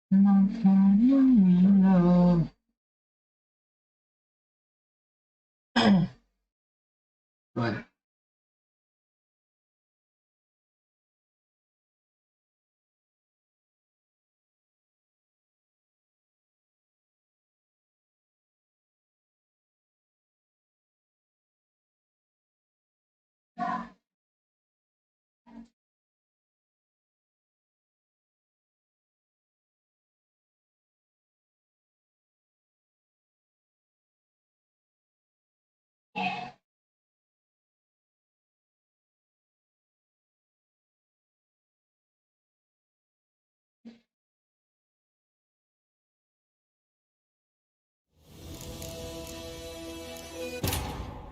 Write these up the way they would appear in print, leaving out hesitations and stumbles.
Not finding me love. But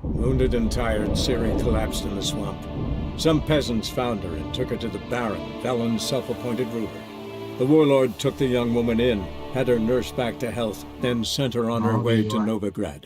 Wounded and tired, Siri collapsed in the swamp. Some peasants found her and took her to the Baron, Valen's self-appointed ruler. The warlord took the young woman in, had her nursed back to health, then sent her on her way to Novigrad.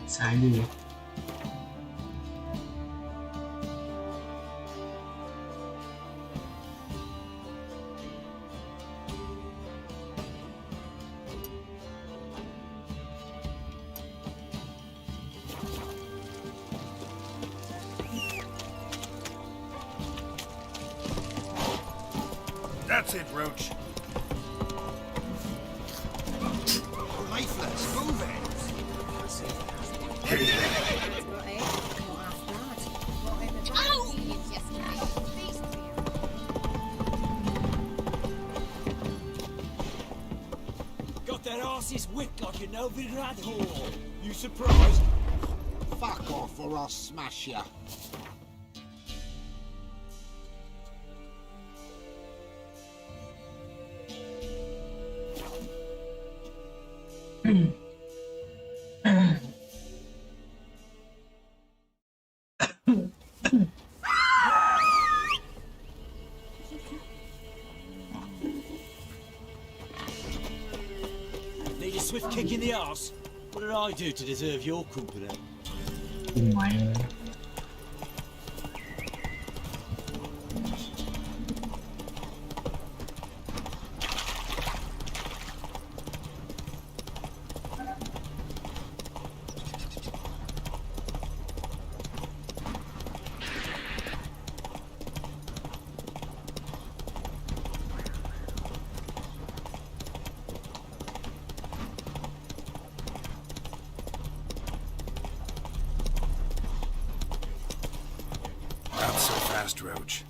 Salut. That's it, Roach. Lifeless, move it. Got their asses whipped like a Novigrad whore. You surprised? Fuck off or I'll smash ya. Need a swift kick in the arse? What did I do to deserve your company? Mày Not so fast, Roach.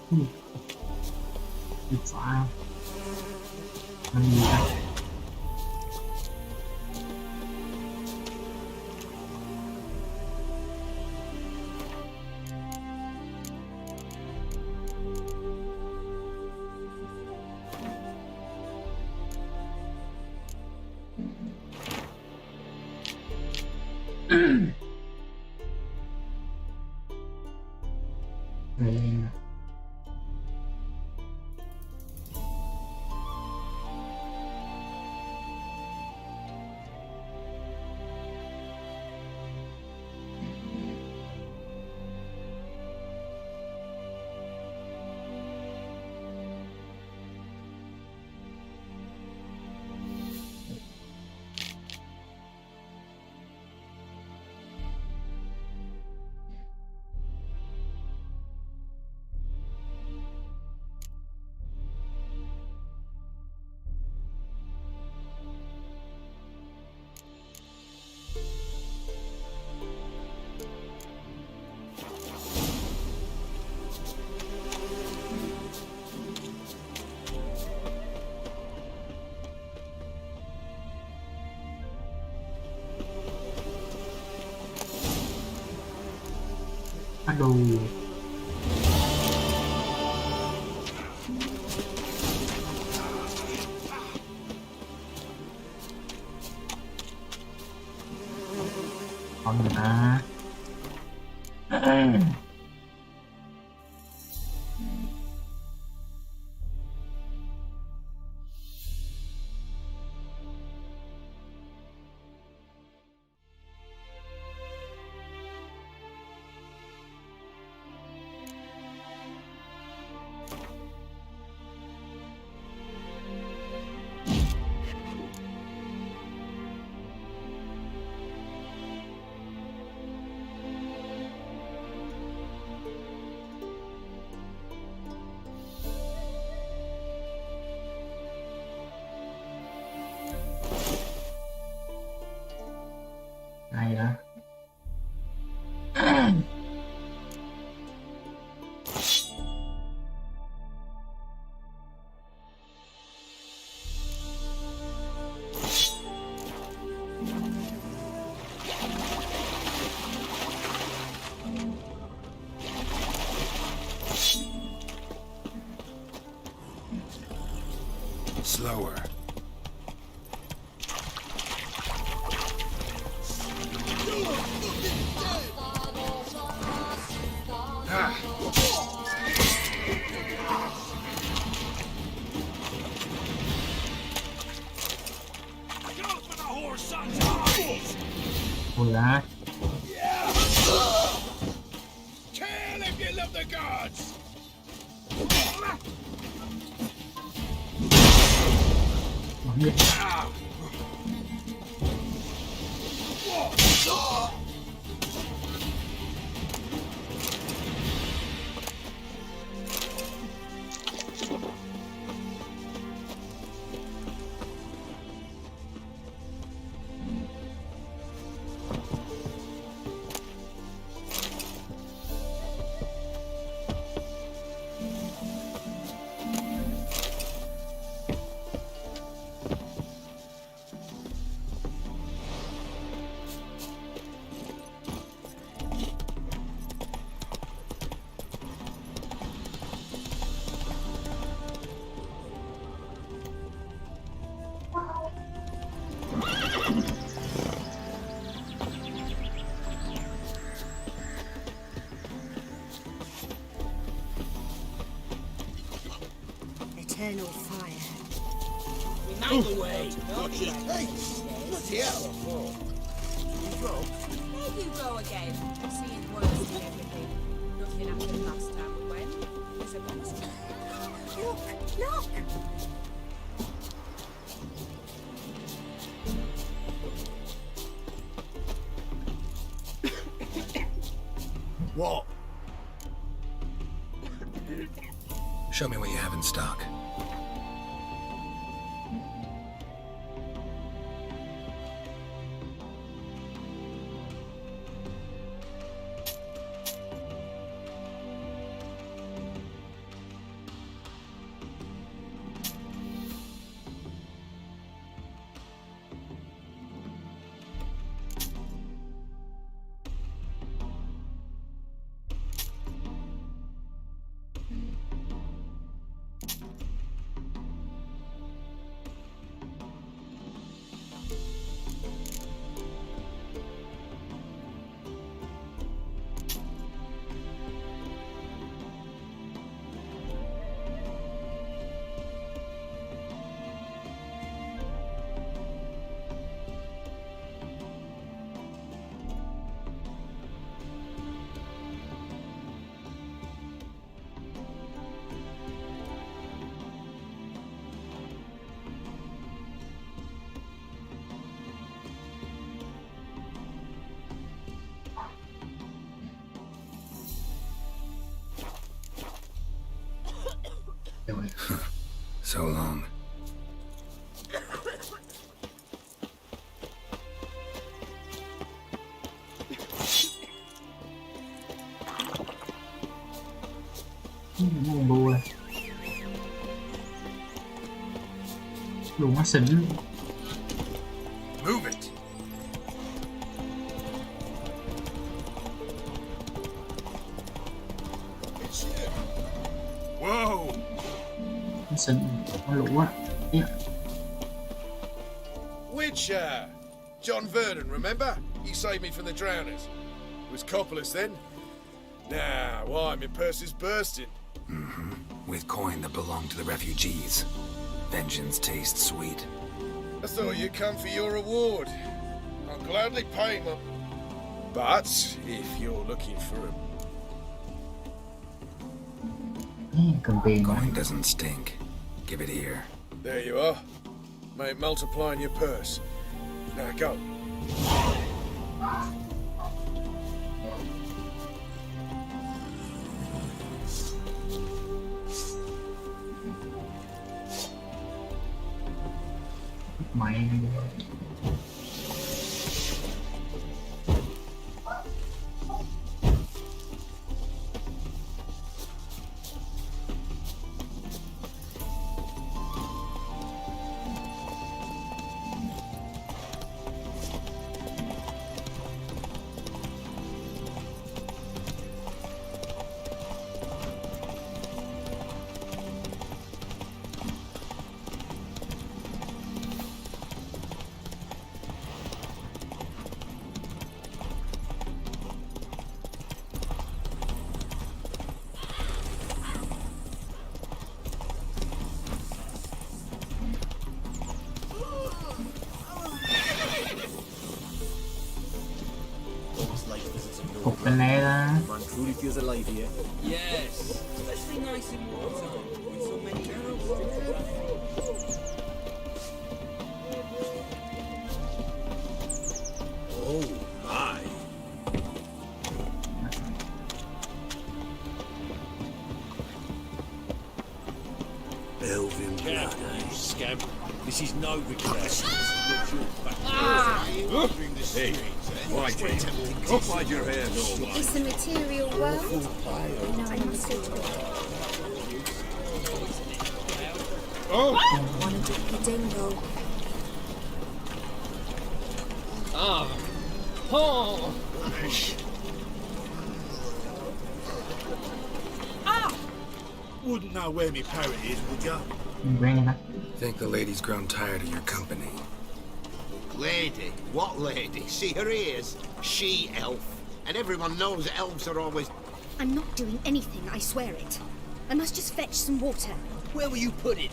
ปิดฟ้ามันมีนะเออดู เอาหน่อยนะไงนะ Slower. Go for the horse, son's คุณละ Kill if you love the gods! เฮ้ย Eternal fire. Out the way. Watch your face! Bloody hell! There you go again, seeing words and everything. Nothing happened last time we went. There's a monster. Look! Look! What? Show me what you have in stock. เดี๋ยว So long. Mua bùa đủ nó xỉn. Move it. It's you. Whoa. Nó xỉn nó lũ á. Yeah. Which, John Vernon, remember? He saved me from the drowners. It was Coppolis then. Now, why, my purse is bursting. With coin that belonged to the refugees. Vengeance tastes sweet. I thought you'd come for your reward. I'll gladly pay them. But if you're looking for a... Cần tiền mà. Coin doesn't stink. Give it here. There you are. May it multiply in your purse. Now go. Mày cục cái lé đó. Man truly feels alive here. Yes, especially nice in wartime with so many arrows. Oh my! Elvin blood, you scamp. This is no request. Hey, why can't you hide your hair, no one? It's the material world. No one suitable. Oh! Want to dip your dingle. Wouldn't know where me parrot is, would ya? Mình quen rồi đó. Think the lady's grown tired of your company. Lady? What lady? See her ears? She-elf. And everyone knows that elves are always... I'm not doing anything, I swear it. I must just fetch some water. Where will you put it?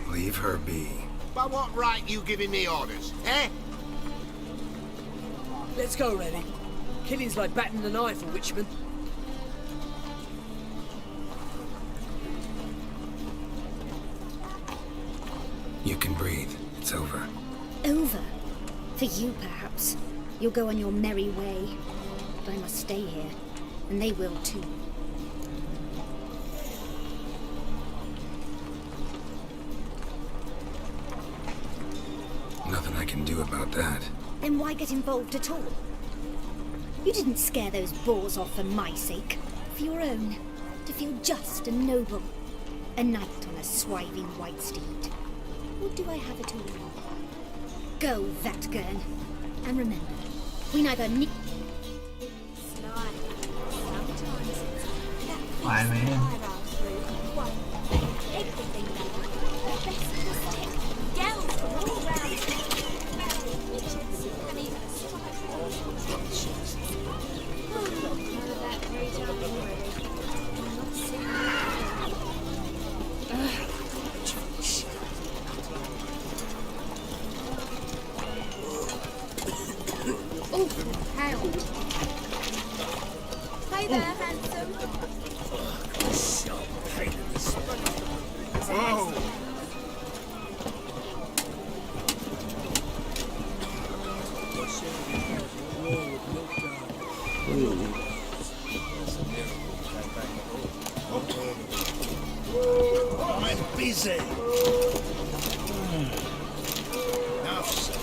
Leave her be. By what right you giving me orders, eh? Let's go, Rennie. Killing's like batting an eye for Witchman. You can breathe. It's over. Over. For you, perhaps. You'll go on your merry way. But I must stay here. And they will too. Nothing I can do about that. Then why get involved at all? You didn't scare those boars off for my sake. For your own. To feel just and noble. A knight on a swiving white steed. Or do I have it all? Go, Vatgern. And remember, we neither need... Phải mày em. Hey there, handsome. Whoa! busy. Enough said.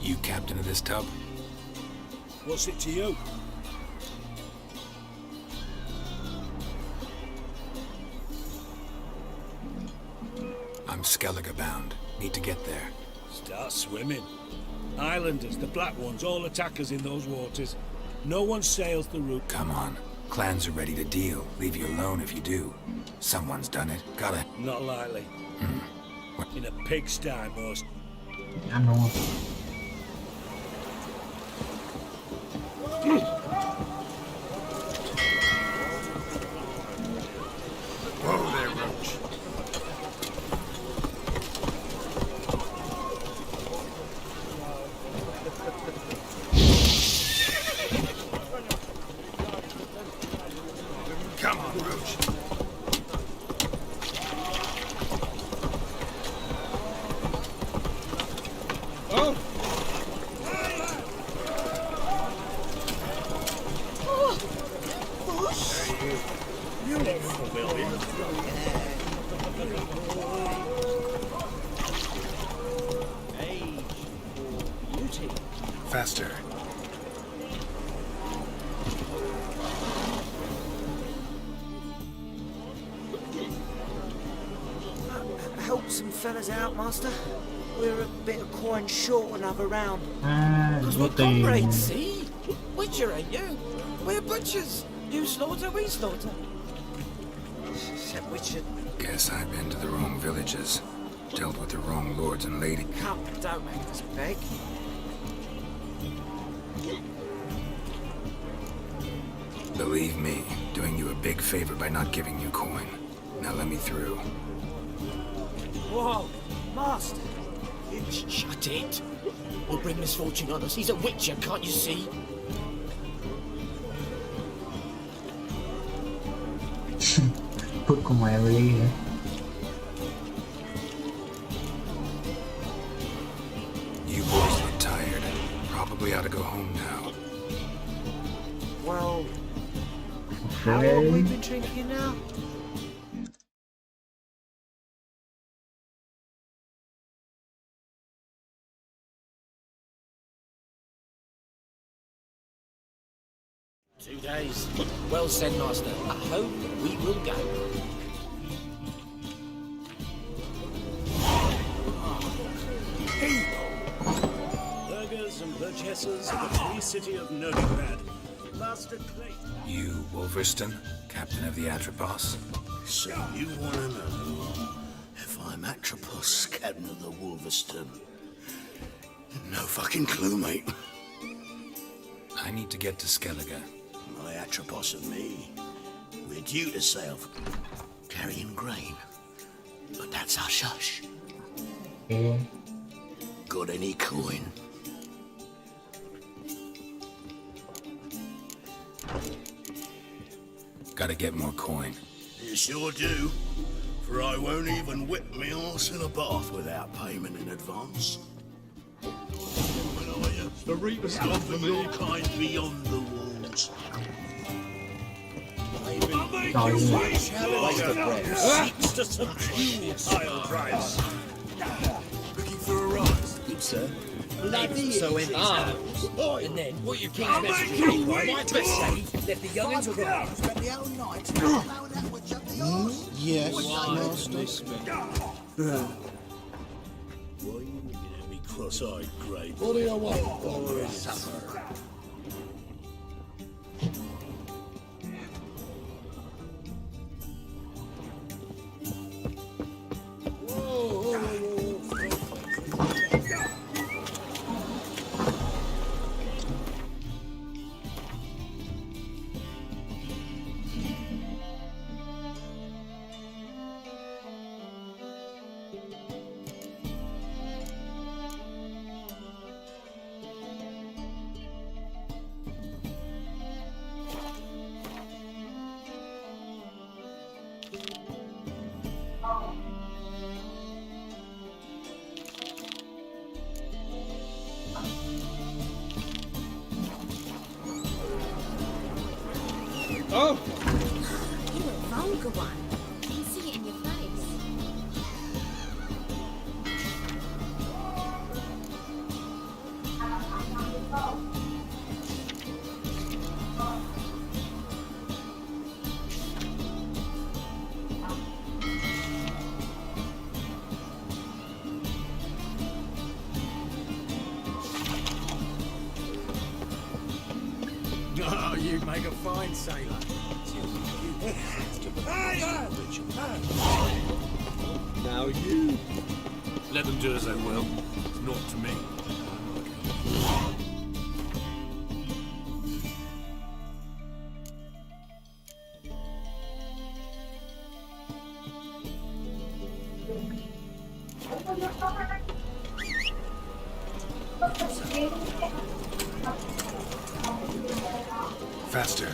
You captain of this tub? What's it to you? I'm Skellige bound. Need to get there. Start swimming. Islanders, the black ones, all attackers in those waters. No one sails the route. Come on. Clans are ready to deal. Leave you alone if you do. Someone's done it. Gotta... Not likely. In a pigsty, most. Ya no. Whoa there, Roach. Come on, Roach. Oh! Faster. Help some fellas out, Master. We're a bit of coin short another round. Ah, We're botei. comrades, see? Witcher, ain't you? We're butchers. You slaughter, we slaughter. Said Witcher. Guess I've been to the wrong villages. Dealt with the wrong lords and ladies. Come, don't make us beg. Believe me, doing you a big favor by not giving you coin. Now let me through. Whoa, Master. Shut it. We'll bring misfortune on us. He's a Witcher, can't you see? Put como every. You boys look tired. Probably ought to go home now. Well, how long have we Okay. been drinking now? days. Well said, Master. Home we will go. Burghers and burgesses of the free city of Novigrad. Master Clay. You, Wolverston, captain of the Atropos? So you want to know if I'm Atropos, captain of the Wolverston? No fucking clue, mate. I need to get to Skellige. My Atropos and me, we're due to sail carrying grain. But that's our shush. Okay. Got any coin? Gotta get more coin. You sure do. For I won't even whip me arse in a bath without payment in advance. When are you? The Reaper's gone for me. Kind beyond the walls. Sorry. Seeks to subdue tile price. Looking for a rise. Good sir. So went arms. And then, what your king's message came by, my best say, left the young'uns cry. Yes, master. Why are you looking at me cross-eyed, Grey? What do you want? Or suffer? Oh! You a vulgar one. I can see it in your face. Oh, you make a fine sailor. Now you. Let them do as they will. Not to me. Faster.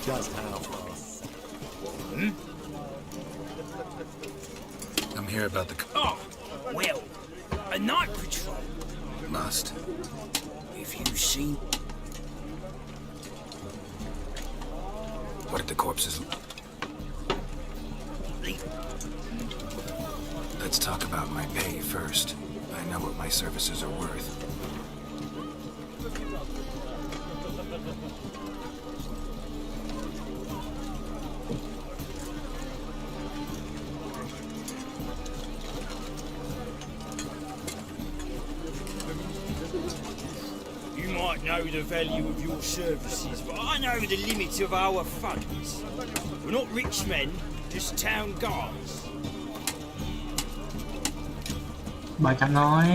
Just how fast? I'm here about the... Oh, well, a night patrol. Must. If you've seen... What did the corpses... Let's talk about my pay first. I know what my services are worth. You might know the value of your services, but I know the limits of our funds. We're not rich men, just town guards. บ่อยจังน้อย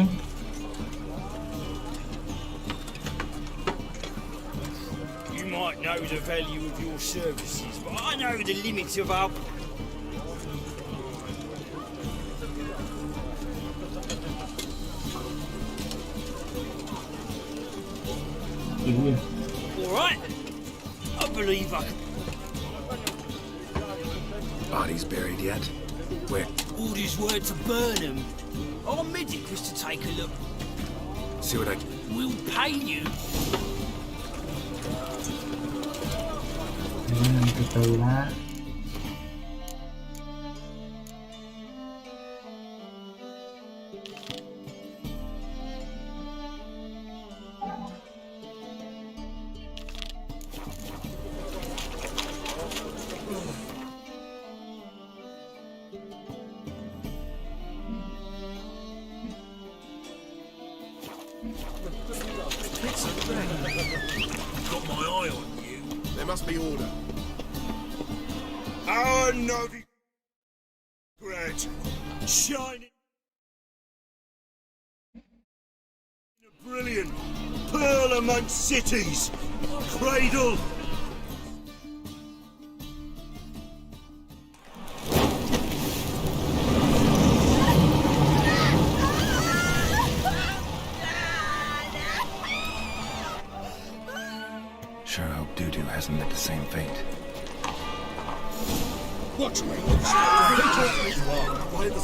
You might know the value of your services, but I know the limits of our... All right. I believe I can... Bodies buried yet? Where? Orders were to burn them. Our medic was to take a look. See what I... We'll pay you. ไปๆนะ Got my eye on you. There must be order. Our Navy Great. Shining. A brilliant pearl amongst cities. Cradle. Sure hope Doo-Doo hasn't met the same fate. Watch me. By the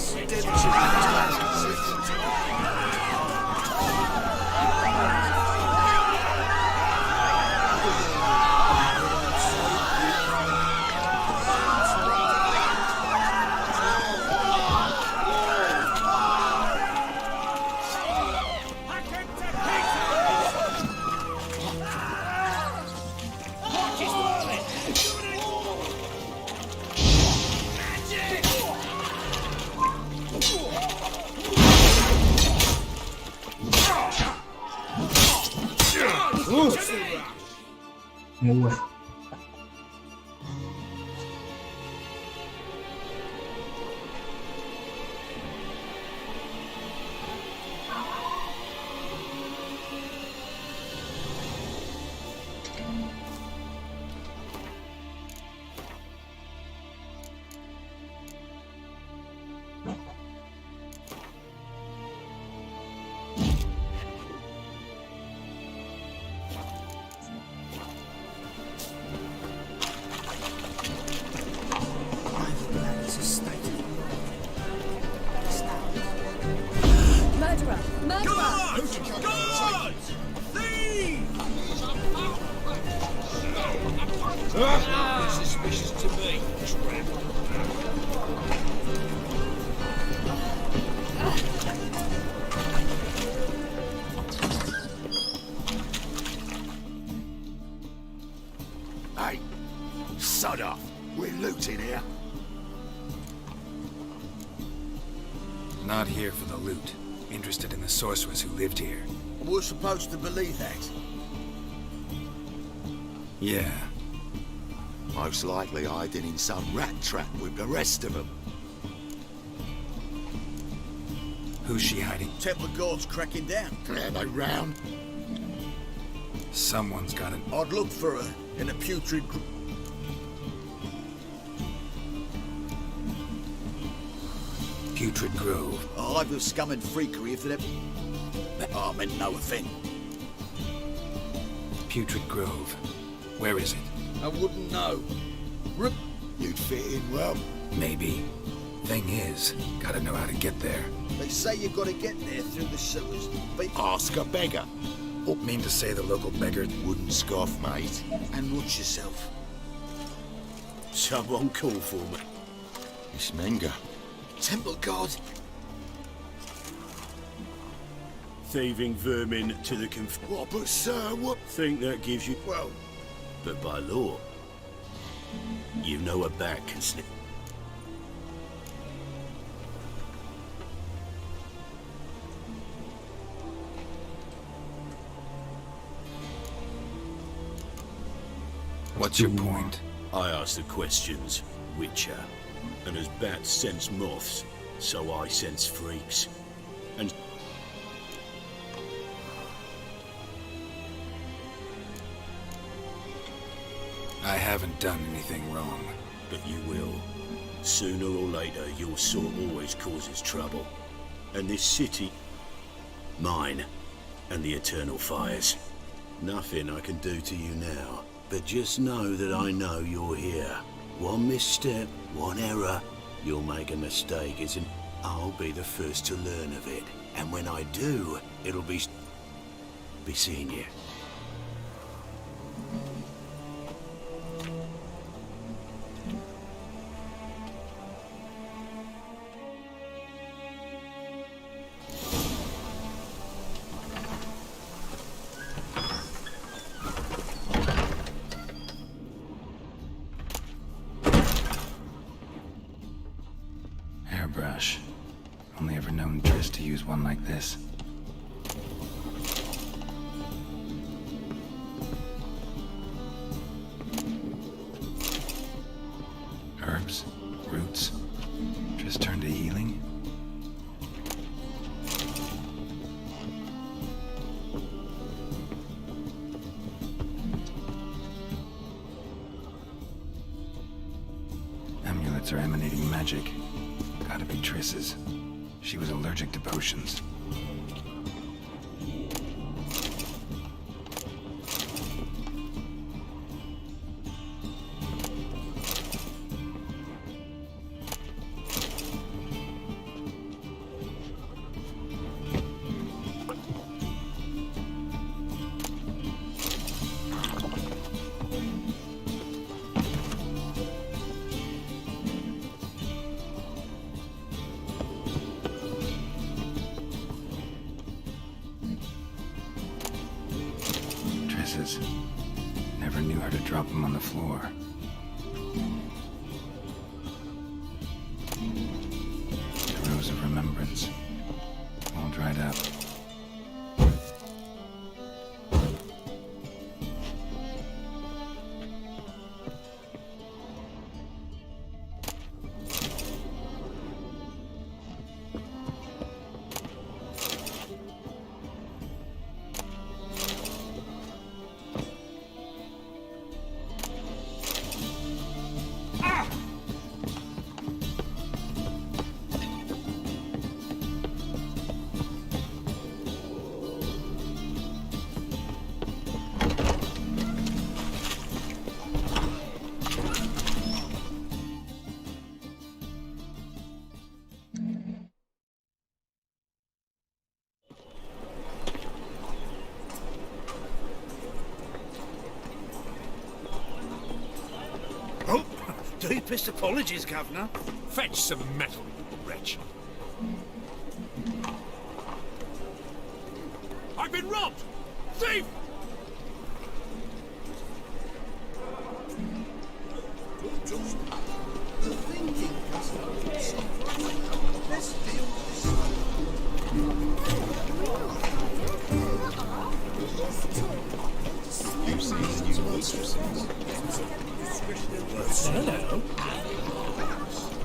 งูอะ Got Nothing suspicious to me, tramp. Hey, sod off. We're looting here. Not here for the loot. Interested in the sorceress who lived here. We're supposed to believe that. Yeah. Most likely hiding in some rat trap with the rest of them. Who's she hiding? Temple Guard's cracking down. Are they round? Someone's got an... I'd look for her in a putrid... Putrid Grove. I'll have the scum and freakery if they're... Oh, I meant no offence. Putrid Grove. Where is it? I wouldn't know. You'd fit in well. Maybe. Thing is, gotta know how to get there. They say you've got to get there through the sewers. But ask a beggar. Mean to say the local beggar... Wouldn't scoff, mate. And watch yourself. Someone call for me. It's Menga. Temple Guard. Thieving vermin to the What, but sir, what? Think that gives you... Well... But by law, you know a bat can snip. What's your point? I ask the questions, Witcher. And as bats sense moths, so I sense freaks. And... I haven't done anything wrong. But you will. Sooner or later, your sort always causes trouble. And this city... mine. And the eternal fires. Nothing I can do to you now. But just know that I know you're here. One misstep, one error, you'll make a mistake, isn't? I'll be the first to learn of it. And when I do, it'll be seeing you. Hairbrush. Only ever known TRISS to use one like this. Herbs? Roots? TRISS turned to healing? Amulets are emanating magic. Gotta be TRISS's. She was allergic to potions. Never knew how to drop them on the floor. The rose of remembrance, all dried up. Deepest apologies, Governor. Fetch some metal, you wretch. I've been robbed! Thief! Hello.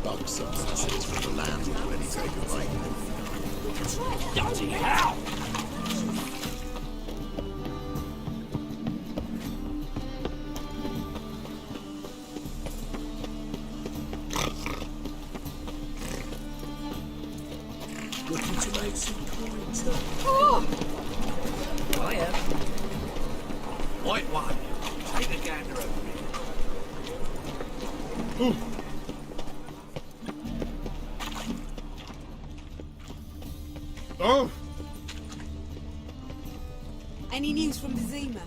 Bulk substances from the land already taken away. Bloody hell! Looking to make some coins. I am. White one. Take a gander over here. Oh! Any news from the Zima?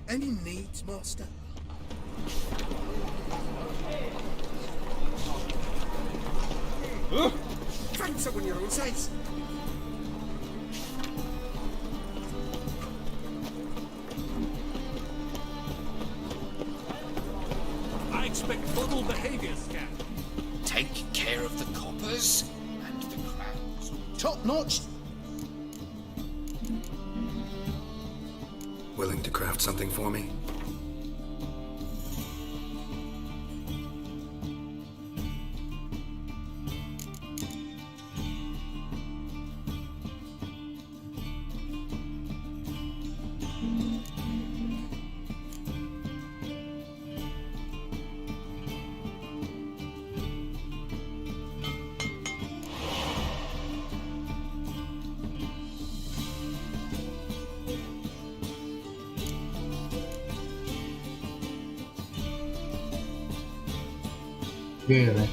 Any needs, Master? Find someone your own size. I expect model behavior scan. Take care of the coppers and the crowds. Top notch. Willing to craft something for me? Bene.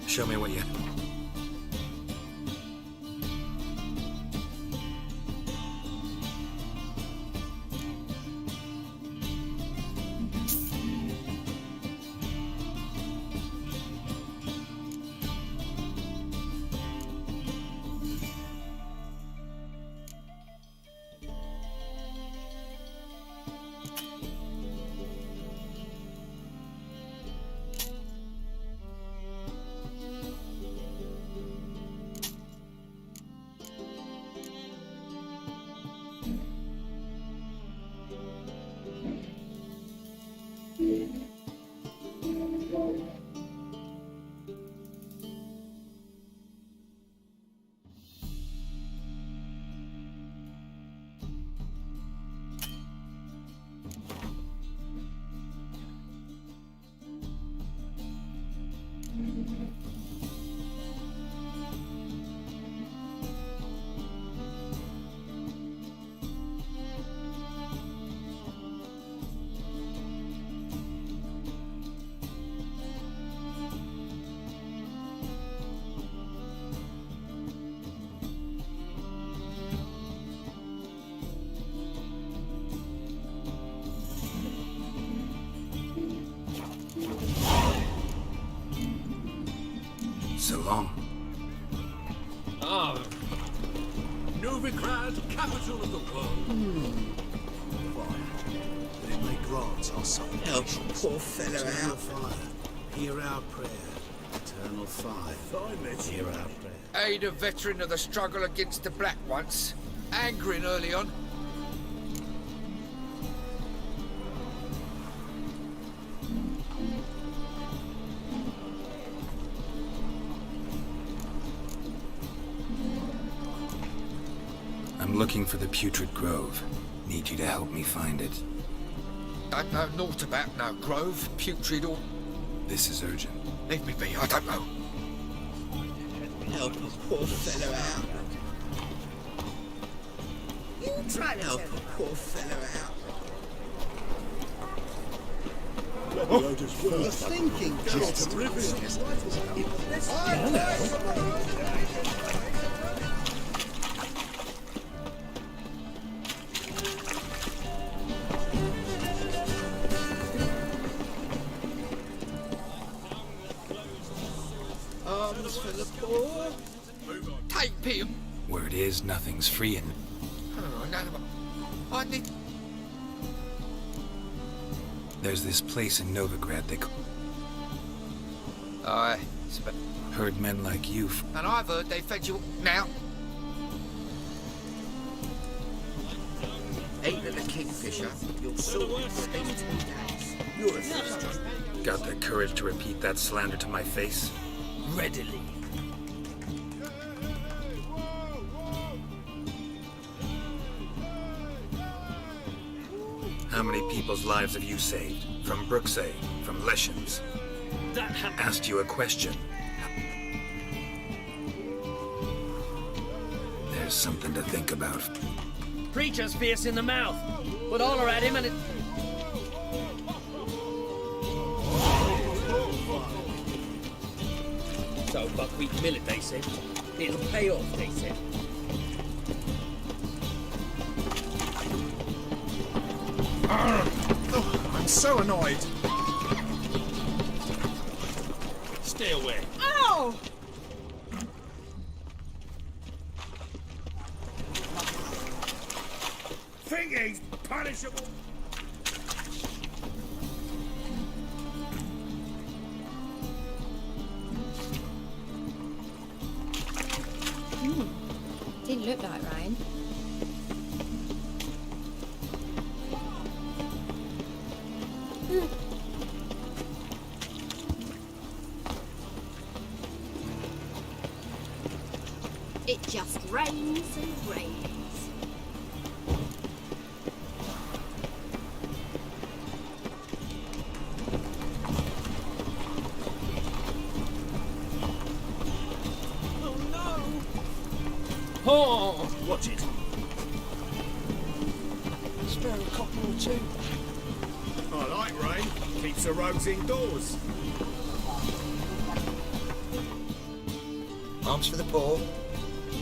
Show me what you... belong. Ah, Novigrad, capital of the world. They may grant our Help supplications. a poor fellow Eternal out. fire, hear our prayer. Eternal fire, hear our prayer. Aid a veteran of the struggle against the Black once. Angering early on. I'm looking for the Putrid Grove. Need you to help me find it. Don't know naught about no grove, putrid or... This is urgent. Leave me be, I don't know. Help a poor fellow out. You try to help a poor fellow out. You're thinking, just arms for the poor. Take pity. Word is, nothing's free and... Oh, none of it. I need... There's this place in Novigrad they call... Aye. Heard men like you And I've heard they fed you... Now. Ain't it a kingfisher? You'll soon be released. You're a first. got the courage to repeat that slander to my face? Readily. How many people's lives have you saved? From Brooksay, from Leshens? That Asked you a question. There's something to think about. Preacher's fierce in the mouth, but holler at him and it... So buckwheat millet, they said. It'll pay off, they said. I'm so annoyed. Stay away. Ow! Think he's punishable? Didn't look like Ryan. It just rains and rains. Oh no! Oh! Watch it. Spare a couple or two. I like rain. Keeps the roads indoors. Arms for the poor.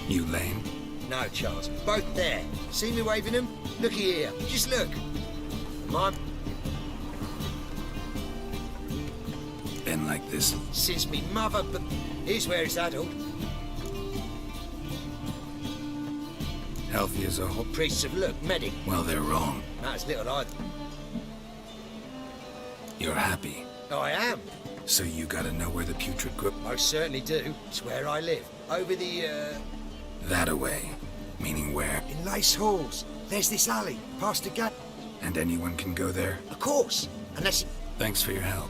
You lame? No, Charles. Both there. See me waving them? Looky here. Just look. Mine. Been like this. Since me mother, but here's where it's adult. Healthy as a whole. Priests of look, medic. Well, they're wrong. Matters little either. You're happy. I am. So you gotta know where the Putrid Grove... Most certainly do. It's where I live. Over the, That-a-way. Meaning where? in Lace Halls. There's this alley, past the gate. And anyone can go there? Of course. Unless... Thanks for your help.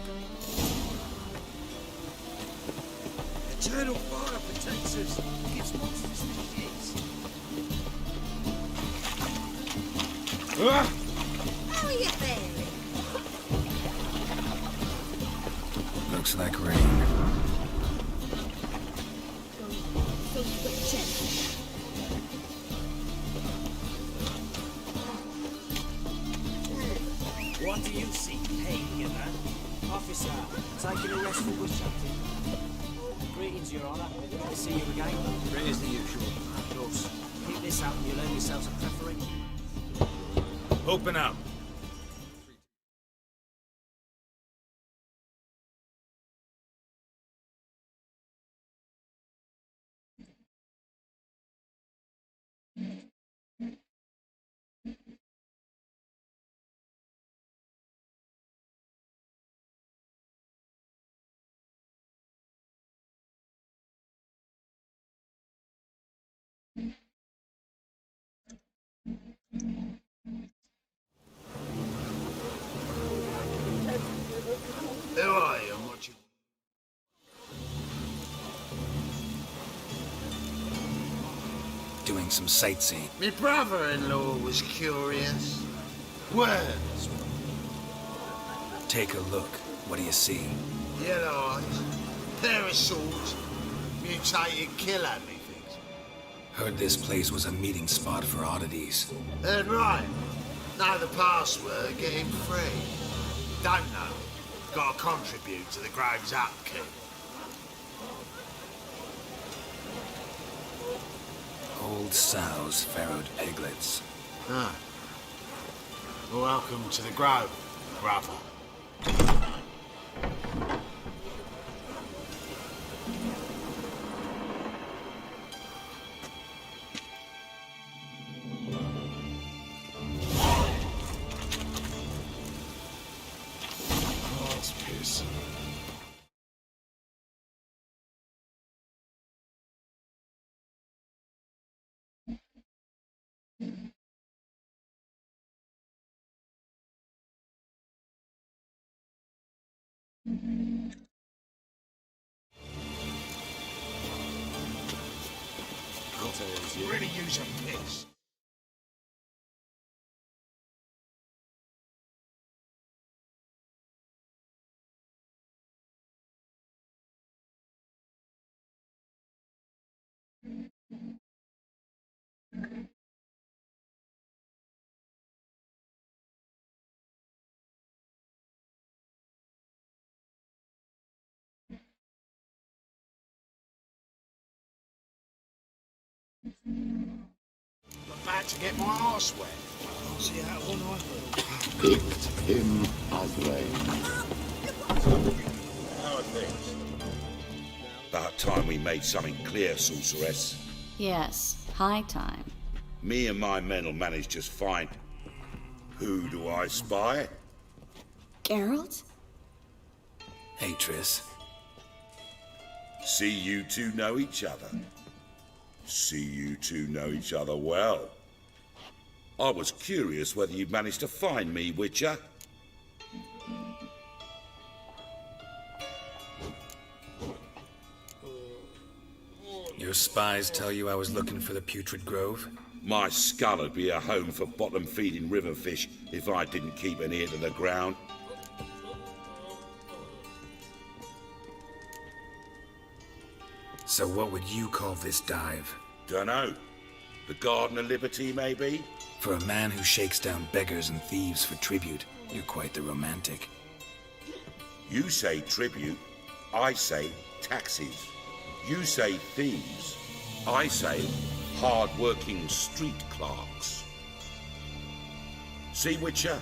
Eternal fire protects us. Gives monsters things. How are you faring? Looks like rain. Go quick, Jen. What do you see? Hey, you man. Officer, taking a rest for bush hunting. Greetings, Your Honour. Good to see you again. It is the usual. Of course. Keep this up and you'll earn yourselves a preference. Open up. doing some sightseeing. My brother-in-law was curious. WEERS. Take a look. What do you see? Yellow eyes, pair of swords, mutated killer, methinks. Heard this place was a meeting spot for oddities. Heard right. Know the password, get him free. Don't know. Gotta contribute to the Grove's upkeep. Old sows, farrowed piglets. Ah. Welcome to the Grove, brother. Really use a piss. About to get my arse wet. See that one I heard? It's him as rain. How are things? About time we made something clear, sorceress. Yes, high time. Me and my men'll manage just fine. Who do I spy? Geralt? Hey, Triss. See you two know each other. See you two know each other well. I was curious whether you'd managed to find me, Witcher. Your spies tell you I was looking for the Putrid Grove? My skull would be a home for bottom-feeding river fish if I didn't keep an ear to the ground. So what would you call this dive? Dunno. The Garden of Liberty, maybe? For a man who shakes down beggars and thieves for tribute, you're quite the romantic. You say tribute, I say taxes. You say thieves, I say hard-working street clerks. See, Witcher?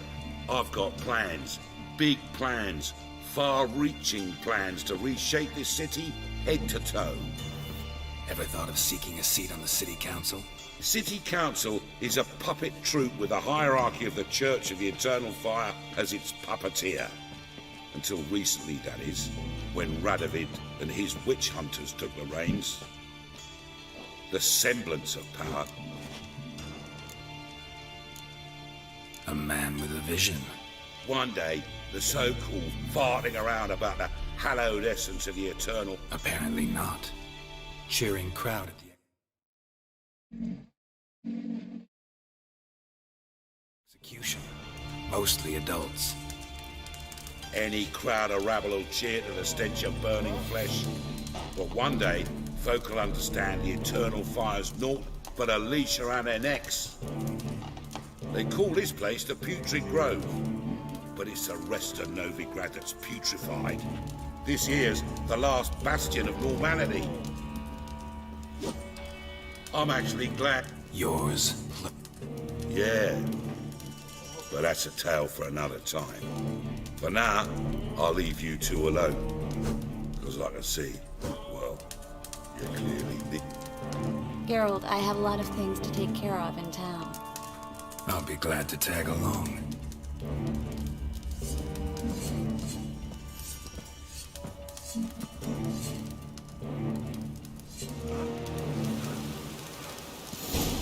I've got plans, big plans, far-reaching plans to reshape this city head to toe. Ever thought of seeking a seat on the city council? City council is a puppet troupe with a hierarchy of the Church of the Eternal Fire as its puppeteer. Until recently, that is, when Radovid and his witch hunters took the reins. The semblance of power. A man with a vision. One day, the so-called farting around about the hallowed essence of the Eternal. Apparently not. Cheering crowd at the execution. Mostly adults. Any crowd or rabble will cheer to the stench of burning flesh. But one day, folk will understand the Eternal Fire's naught but a leash around their necks. They call this place the Putrid Grove, but it's the rest of Novigrad that's putrefied. This here's the last bastion of normality. I'm actually glad. Yours? Yeah. But that's a tale for another time. For now, I'll leave you two alone. Because like I see, well, you're clearly the... Geralt, I have a lot of things to take care of in town. I'll be glad to tag along.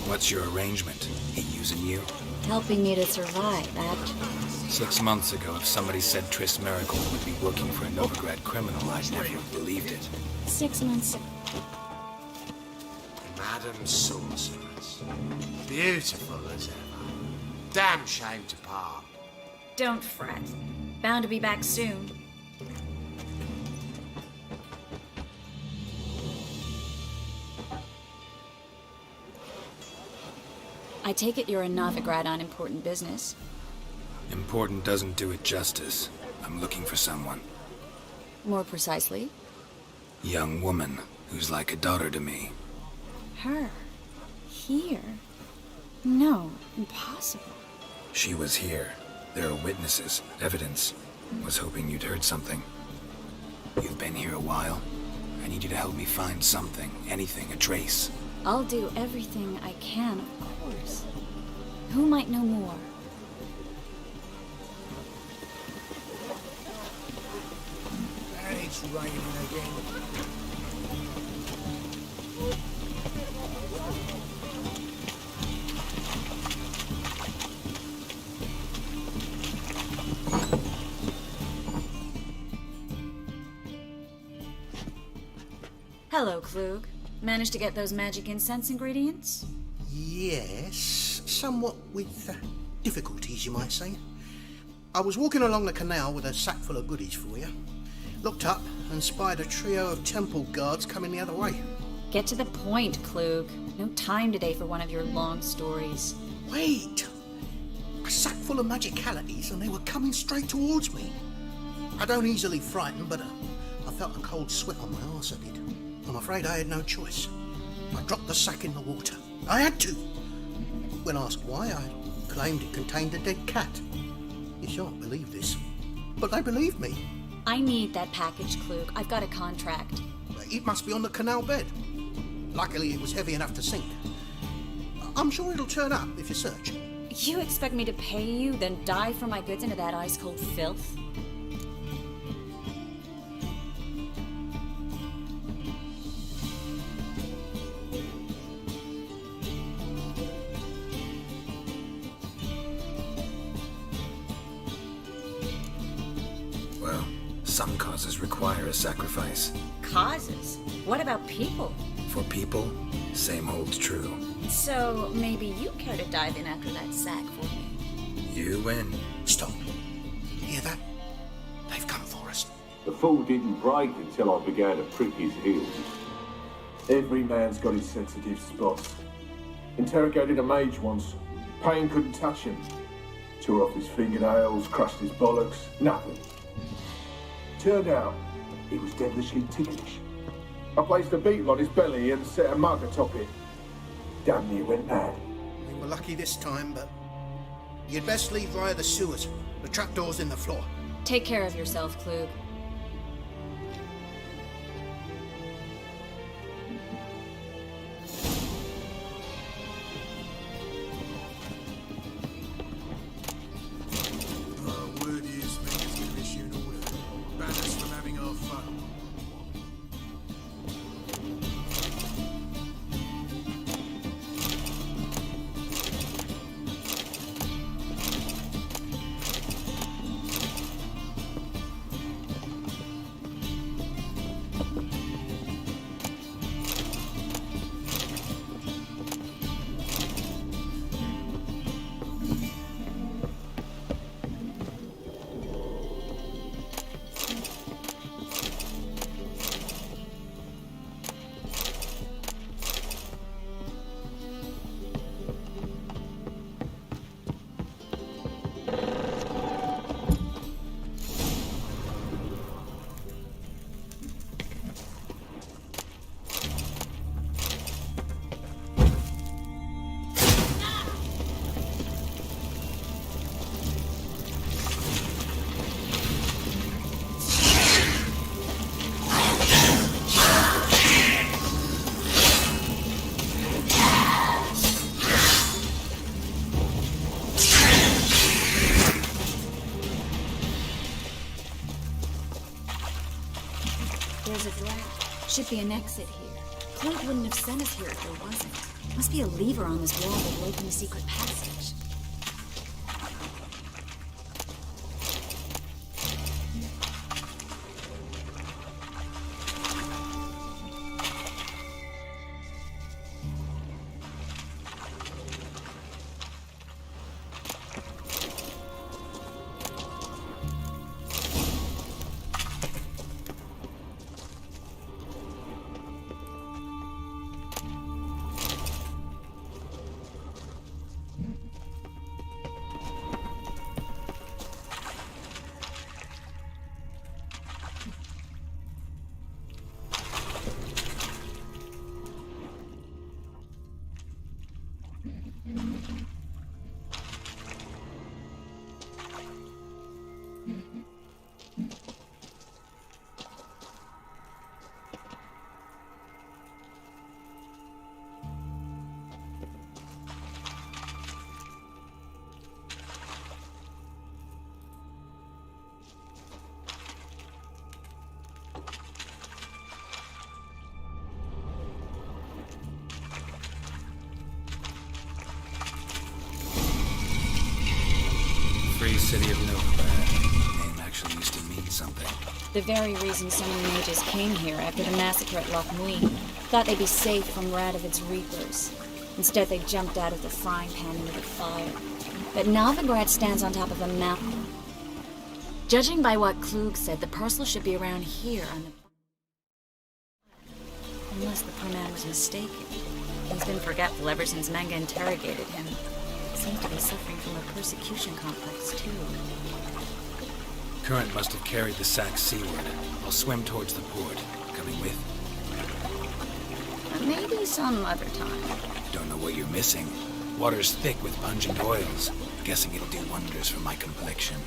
What's your arrangement? He using you? Helping me to survive, actually. 6 months ago, if somebody said Triss Merigold would be working for a Novigrad criminal, I'd never have believed it. 6 months. Madam Sorcerer. Yes. Beautiful as ever. Damn shame to part. Don't fret. Bound to be back soon. I take it you're a Novigrad on important business. Important doesn't do it justice. I'm looking for someone. More precisely? Young woman who's like a daughter to me. Her? Here? No, impossible. She was here. There are witnesses, evidence. Was hoping you'd heard something. You've been here a while. I need you to help me find something, anything, a trace. I'll do everything I can, of course. Who might know more? And it's raining again. Hello, Klug. Managed to get those magic incense ingredients? Yes, somewhat with difficulties, you might say. I was walking along the canal with a sack full of goodies for you. Looked up and spied a trio of temple guards coming the other way. Get to the point, Klug. No time today for one of your long stories. Wait! A sack full of magicalities and they were coming straight towards me. I don't easily frighten, but I felt a cold sweat on my arse, I did. I'm afraid I had no choice. I dropped the sack in the water. I had to. When asked why, I claimed it contained a dead cat. You shan't believe this, but they believed me. I need that package, Klug. I've got a contract. It must be on the canal bed. Luckily, it was heavy enough to sink. I'm sure it'll turn up if you search. You expect me to pay you, then dive for my goods into that ice-cold filth? Well, some causes require a sacrifice. Causes? What about people? For people, same holds true. So, maybe you care to dive in after that sack for me? You win. Stop. Hear that? They've come for us. The fall didn't break until I began to prick his heels. Every man's got his sensitive spots. Interrogated a mage once. Pain couldn't touch him. Tore off his fingernails, crushed his bollocks, nothing. Turned out, he was devilishly ticklish. I placed a beetle on his belly and set a mug atop it. Damn near went mad. We were lucky this time, but you'd best leave via the sewers. The trapdoor's in the floor. Take care of yourself, Klug. Word is, Megan's going to issue an order. Ban us from having our fun. There's a draft. Should be an exit here. Klug wouldn't have sent us here if there wasn't. Must be a lever on this wall that will open the secret passage. Free city of Novigrad. Name actually used to mean something. The very reason so many mages came here after the massacre at Loch Muir. Thought they'd be safe from Radovid's reapers. Instead, they jumped out of the frying pan into the fire. But Novigrad stands on top of a mountain. Judging by what Klug said, the parcel should be around here on the... Unless the poor man was mistaken. He's been forgetful ever since Manga interrogated him. Seems to be suffering from a persecution complex, too. Current must have carried the sack seaward. I'll swim towards the port. Coming with? Maybe some other time. Don't know what you're missing. Water's thick with pungent oils. Guessing it'll do wonders for my complexion.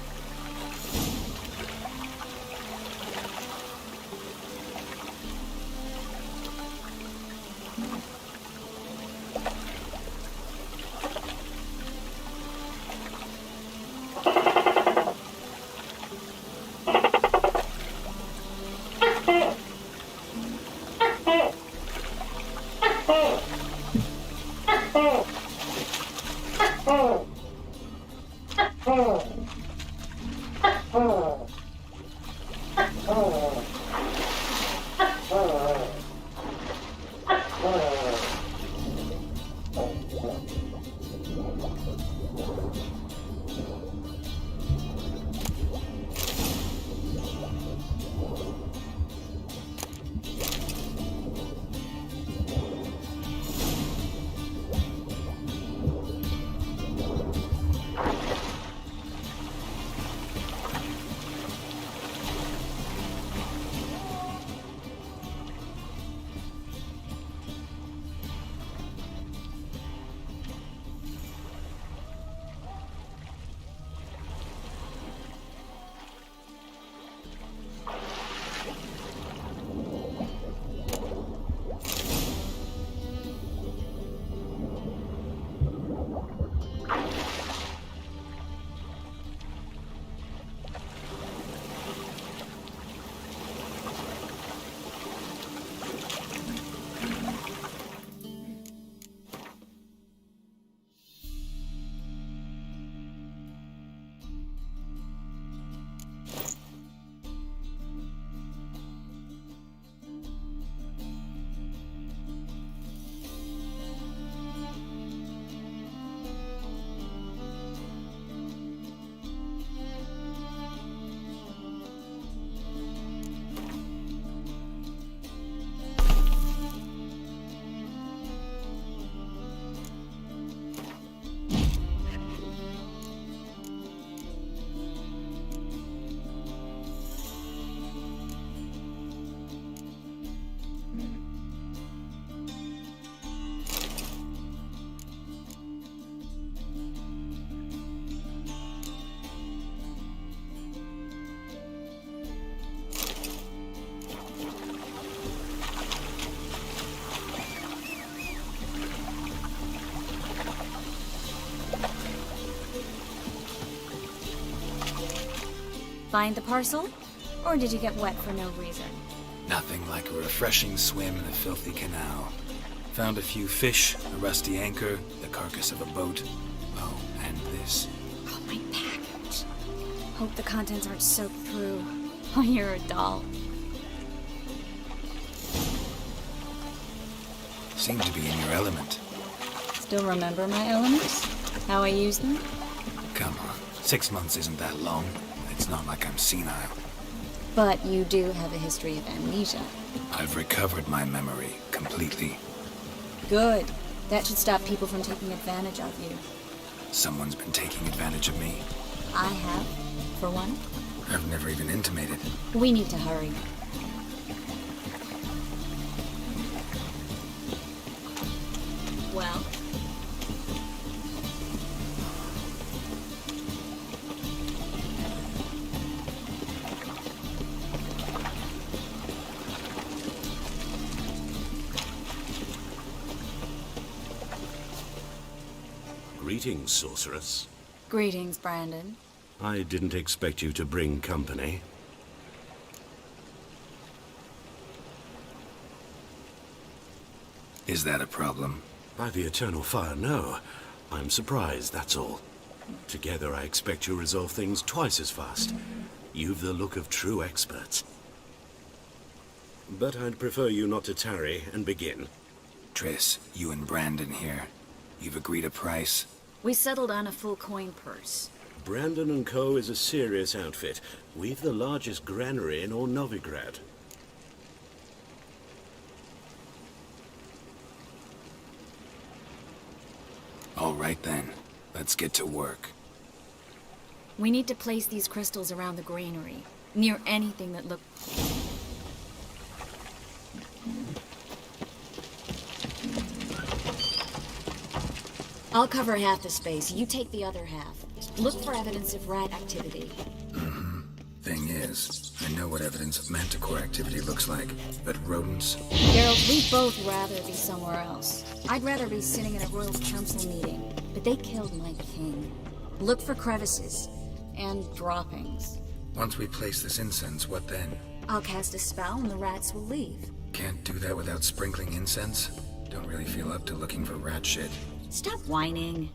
Find the parcel? Or did you get wet for no reason? Nothing like a refreshing swim in a filthy canal. Found a few fish, a rusty anchor, the carcass of a boat. Oh, and this. Oh, my package. Hope the contents aren't soaked through. Oh, you're a doll. Seem to be in your element. Still remember my elements? How I use them? Come on, 6 months isn't that long. It's not like I'm senile. But you do have a history of amnesia. I've recovered my memory completely. Good. That should stop people from taking advantage of you. Someone's been taking advantage of me. I have, for one. I've never even intimated. We need to hurry. Well? Greetings, sorceress. Greetings, Brandon. I didn't expect you to bring company. Is that a problem? By the eternal fire, no. I'm surprised, that's all. Together, I expect you'll resolve things twice as fast. You've the look of true experts. But I'd prefer you not to tarry and begin. Triss, you and Brandon here. You've agreed a price? We settled on a full coin purse. Brandon & Co. is a serious outfit. We've the largest granary in all Novigrad. All right then. Let's get to work. We need to place these crystals around the granary, near anything that look... I'll cover half the space, you take the other half. Look for evidence of rat activity. Thing is, I know what evidence of manticore activity looks like, but rodents... Geralt, we'd both rather be somewhere else. I'd rather be sitting in a royal council meeting, but they killed my king. Look for crevices and droppings. Once we place this incense, what then? I'll cast a spell and the rats will leave. Can't do that without sprinkling incense? Don't really feel up to looking for rat shit. Stop whining.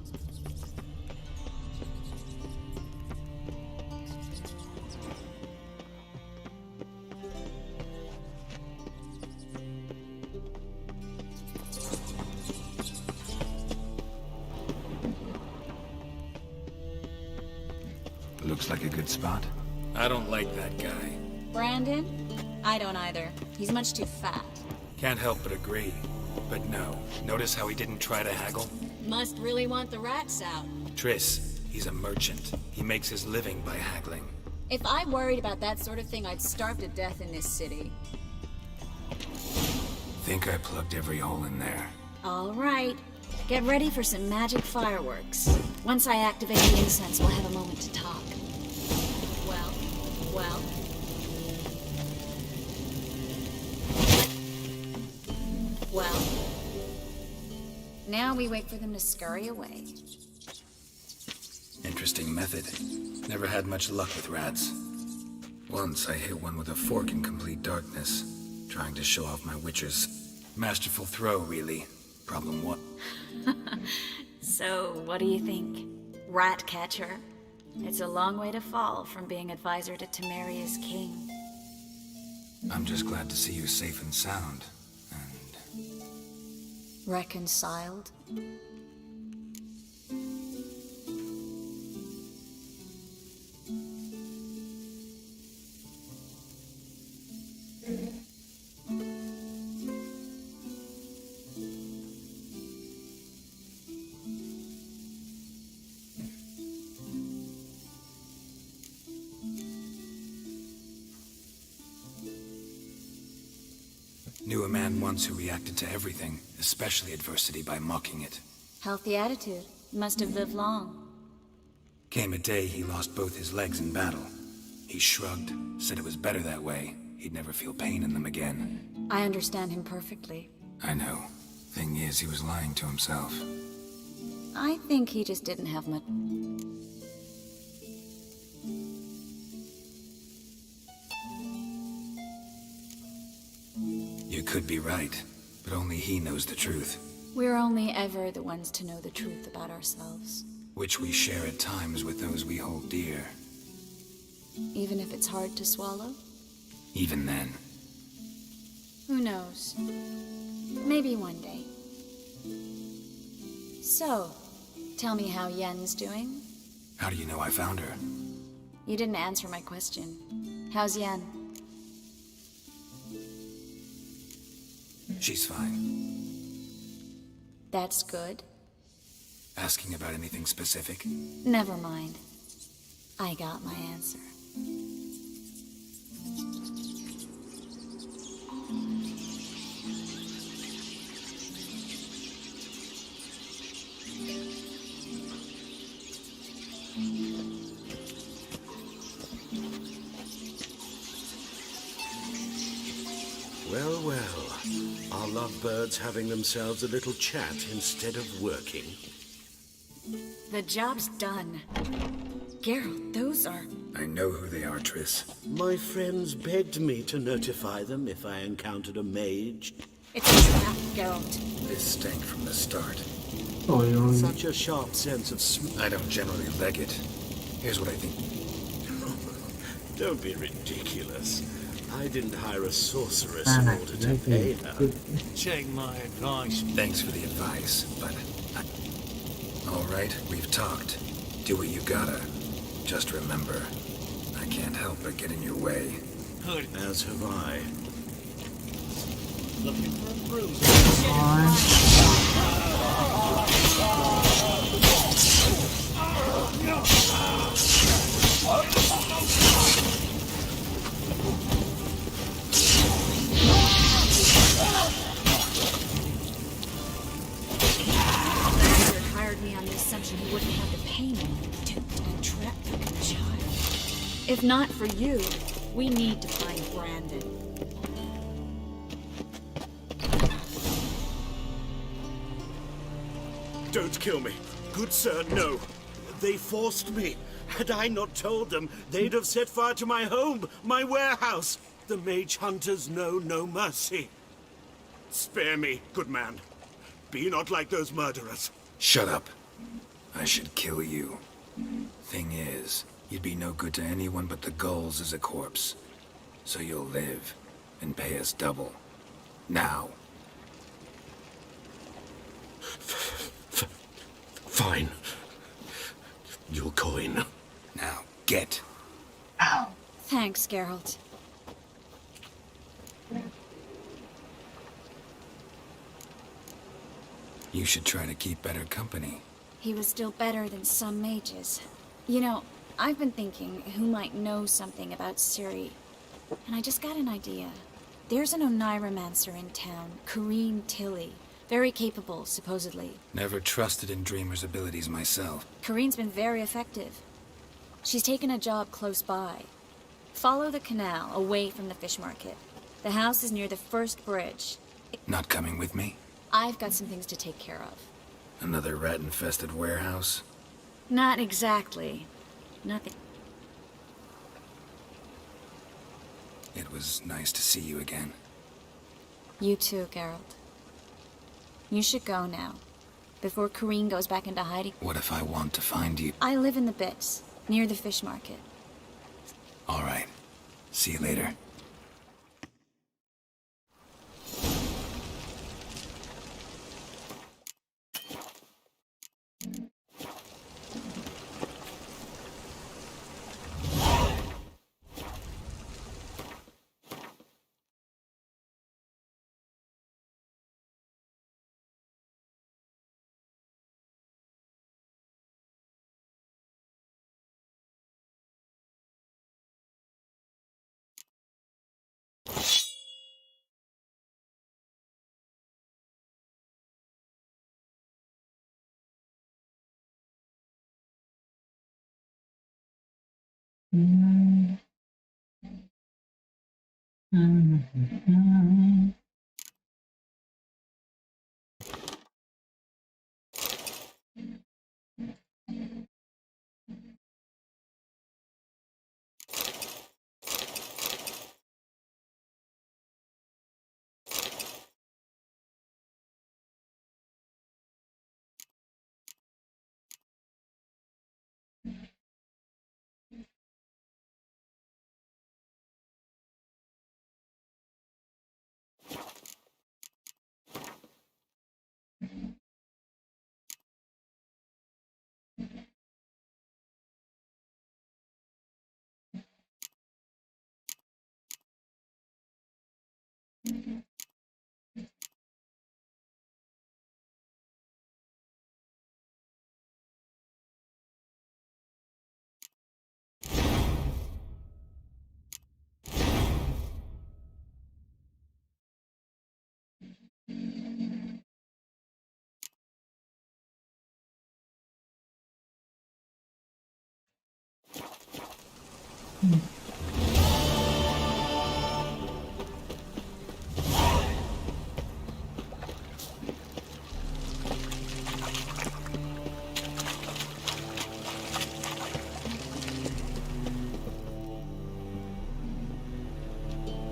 Looks like a good spot. I don't like that guy. Brandon? I don't either. He's much too fat. Can't help but agree. But no, notice how he didn't try to haggle? Must really want the rats out. Triss, he's a merchant. He makes his living by haggling. If I worried about that sort of thing, I'd starve to death in this city. Think I plugged every hole in there. All right. Get ready for some magic fireworks. Once I activate the incense, we'll have a moment to talk. Well. Now we wait for them to scurry away. Interesting method. Never had much luck with rats. Once I hit one with a fork in complete darkness, trying to show off my witcher's masterful throw, really. Problem what? So, what do you think? Rat catcher? It's a long way to fall from being advisor to Temeria's king. I'm just glad to see you safe and sound. Reconciled? Knew a man once who reacted to everything, especially adversity, by mocking it. Healthy attitude. Must have lived long. Came a day he lost both his legs in battle. He shrugged, said it was better that way. He'd never feel pain in them again. I understand him perfectly. I know. Thing is, he was lying to himself. I think he just didn't have much... You could be right, but only he knows the truth. We're only ever the ones to know the truth about ourselves. Which we share at times with those we hold dear. Even if it's hard to swallow? Even then. Who knows? Maybe one day. So, tell me how Yen's doing? How do you know I found her? You didn't answer my question. How's Yen? She's fine. That's good. Asking about anything specific? Never mind. I got my answer. Well. Are lovebirds having themselves a little chat instead of working? The job's done. Geralt, those are... I know who they are, Triss. My friends begged me to notify them if I encountered a mage. It's a trap, Geralt. This stank from the start. Oh, you're Such a sharp sense of smell. I don't generally leg it. Here's what I think. Don't be ridiculous. I didn't hire a sorceress Ah, in order to pay her. Take my advice. Thanks for the advice, but... All right, we've talked. Do what you gotta. Just remember, I can't help but get in your way. As have I. Looking for a bruise. Hired me on the assumption he wouldn't have to pay me. Duped and trapped like a child. If not for you, we need to find Brandon. Don't kill me. Good sir, no. They forced me. Had I not told them, they'd have set fire to my home, my warehouse. The mage hunters know no mercy. Spare me, good man. Be not like those murderers. Shut up. I should kill you. Thing is, you'd be no good to anyone but the gulls as a corpse. So you'll live and pay us double. Now. Fine. Your coin. Now, get. Thanks, Geralt. You should try to keep better company. He was still better than some mages. You know, I've been thinking who might know something about Ciri. And I just got an idea. There's an Oneiromancer in town, Corrine Tilly. Very capable, supposedly. Never trusted in Dreamer's abilities myself. Corrine's been very effective. She's taken a job close by. Follow the canal, away from the fish market. The house is near the first bridge. Not coming with me? I've got some things to take care of. Another rat-infested warehouse? Not exactly. Nothing. It was nice to see you again. You too, Geralt. You should go now, before Corrine goes back into hiding. What if I want to find you? I live in the Bits, near the fish market. All right. See you later.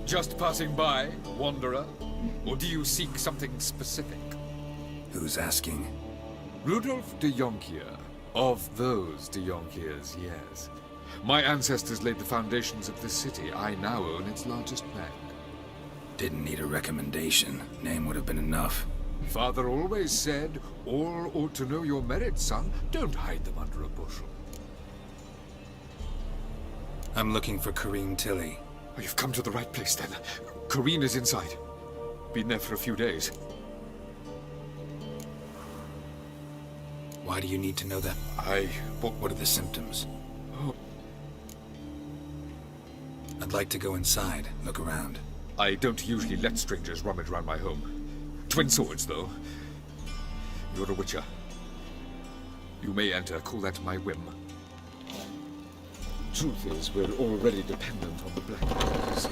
Just passing by, wanderer? Or do you seek something specific? Who's asking? Rudolf de Jonkier. Of those de Jonkiers, yes. My ancestors laid the foundations of this city. I now own its largest bank. Didn't need a recommendation. Name would have been enough. Father always said, all ought to know your merits, son. Don't hide them under a bushel. I'm looking for Corrine Tilly. Oh, you've come to the right place, then. Corrine is inside. Been there for a few days. Why do you need to know that? What are the symptoms? Oh. I'd like to go inside, look around. I don't usually let strangers rummage around my home. Twin swords, though. You're a witcher. You may enter, call that my whim. Truth is, we're already dependent on the Black Beggars.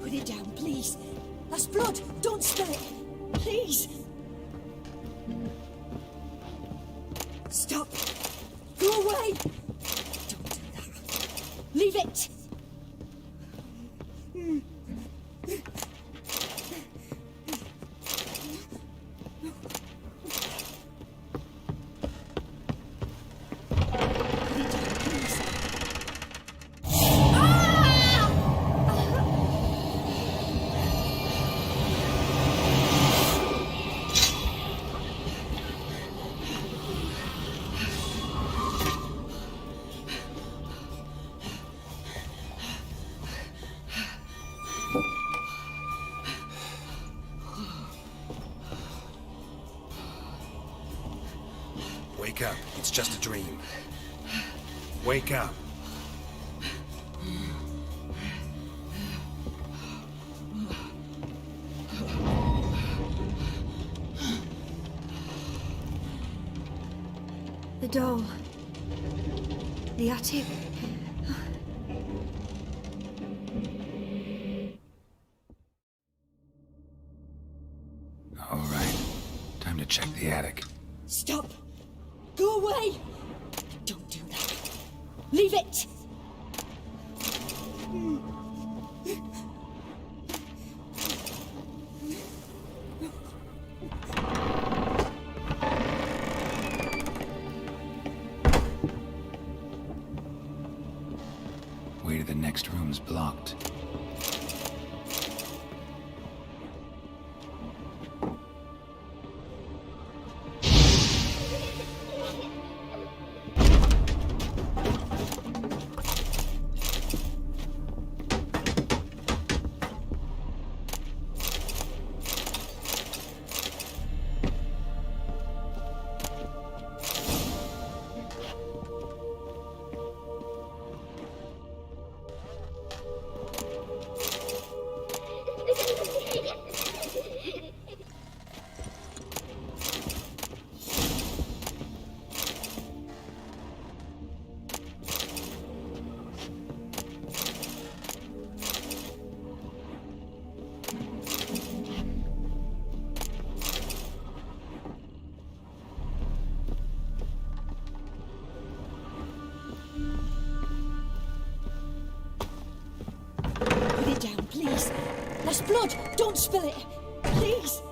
Put it down, please. That's blood. Don't spill it. Please. Stop. Go away. Don't do that. Leave it. Wake up. It's just a dream. Wake up. The doll. The attic. All right. Time to check the attic. Stop. Go away. Don't do that. Leave it. Way to the next room's blocked. Put it down, please. That's blood. Don't spill it. Please.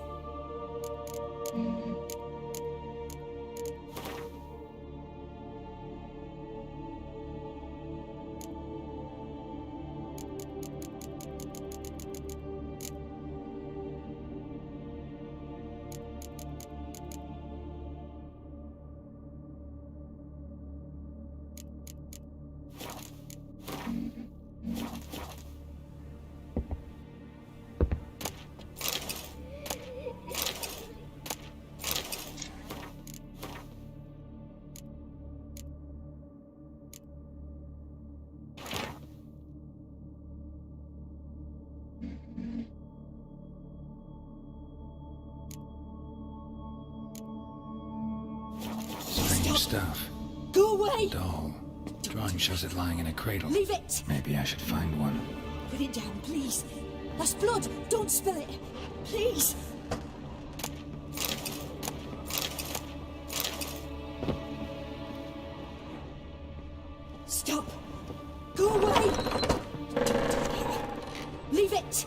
Strange stuff. Go away! Doll. Drawing shows it lying in a cradle. Leave it! Maybe I should find one. Put it down, please. That's blood. Don't spill it. Please. Stop. Go away. Leave it.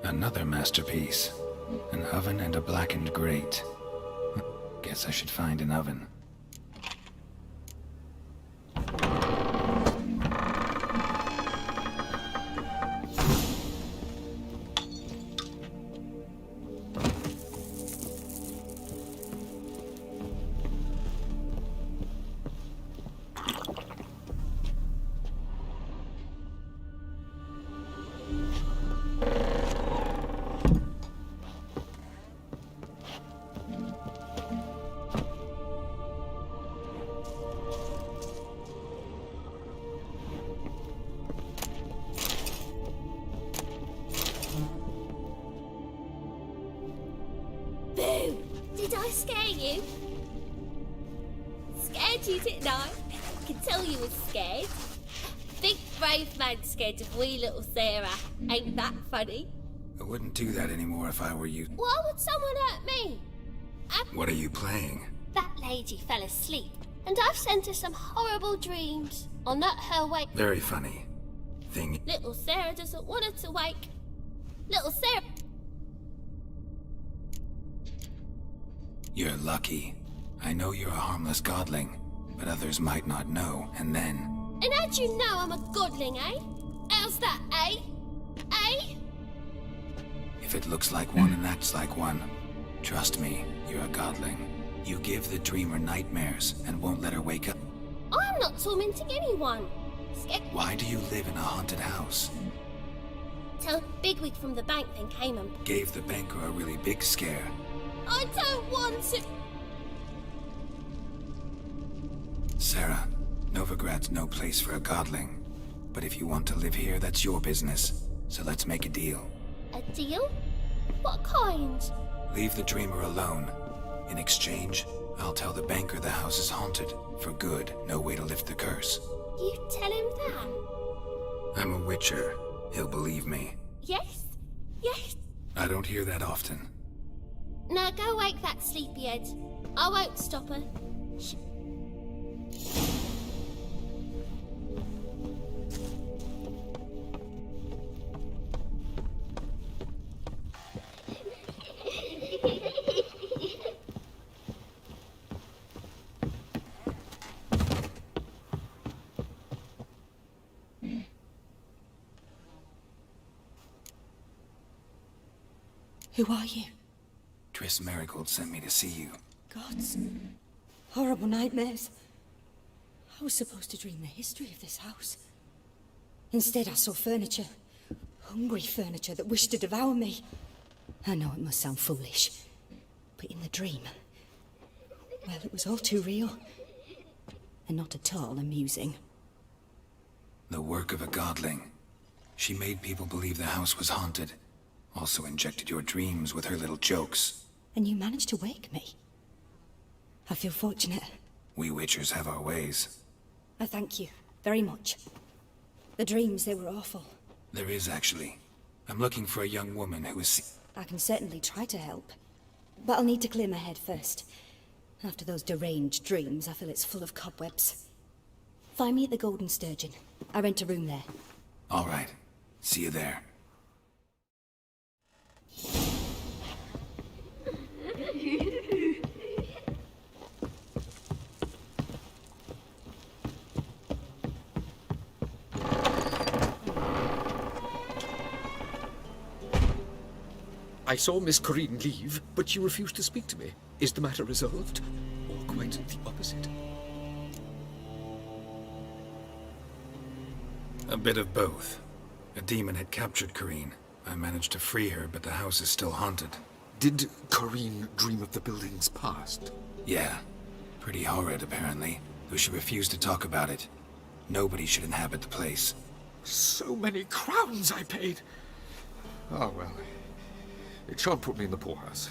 Another masterpiece. An oven and a blackened grate. Guess I should find an oven. Did I scare you? Scared you, didn't I? I can tell you was scared. Big brave man scared of wee little Sarah. Ain't that funny? I wouldn't do that anymore if I were you. Why would someone hurt me? What are you playing? That lady fell asleep, and I've sent her some horrible dreams. I'll not her wake. Very funny. Thing. Little Sarah doesn't want her to wake. Little Sarah. You're lucky. I know you're a harmless godling, but others might not know, and then... And how'd you know I'm a godling, eh? How's that, eh? Eh? If it looks like one and acts like one, trust me, you're a godling. You give the dreamer nightmares and won't let her wake up. I'm not tormenting anyone. Why do you live in a haunted house? Tell Bigwig from the bank then came and... Gave the banker a really big scare. I don't want to... Sarah, Novigrad's no place for a godling. But if you want to live here, that's your business. So let's make a deal. A deal? What kind? Leave the dreamer alone. In exchange, I'll tell the banker the house is haunted. For good, no way to lift the curse. You tell him that? I'm a witcher. He'll believe me. Yes? Yes? I don't hear that often. Now go wake that sleepyhead. I won't stop her. Who are you? TRISS Merigold sent me to see you. Gods. Horrible nightmares. I was supposed to dream the history of this house. Instead, I saw furniture. Hungry furniture that wished to devour me. I know it must sound foolish, but in the dream, well, it was all too real. And not at all amusing. The work of a godling. She made people believe the house was haunted. Also injected your dreams with her little jokes. And you managed to wake me. I feel fortunate. We witchers have our ways. I thank you very much. The dreams, they were awful. There is, actually. I'm looking for a young woman who is... I can certainly try to help. But I'll need to clear my head first. After those deranged dreams, I feel it's full of cobwebs. Find me at the Golden Sturgeon. I rent a room there. All right. See you there. I saw Miss Corinne leave, but she refused to speak to me. Is the matter resolved? Or quite the opposite? A bit of both. A demon had captured Corinne. I managed to free her, but the house is still haunted. Did Corinne dream of the building's past? Yeah. Pretty horrid, apparently. Though she refused to talk about it. Nobody should inhabit the place. So many crowns I paid! Oh, well. It shan't put me in the poorhouse.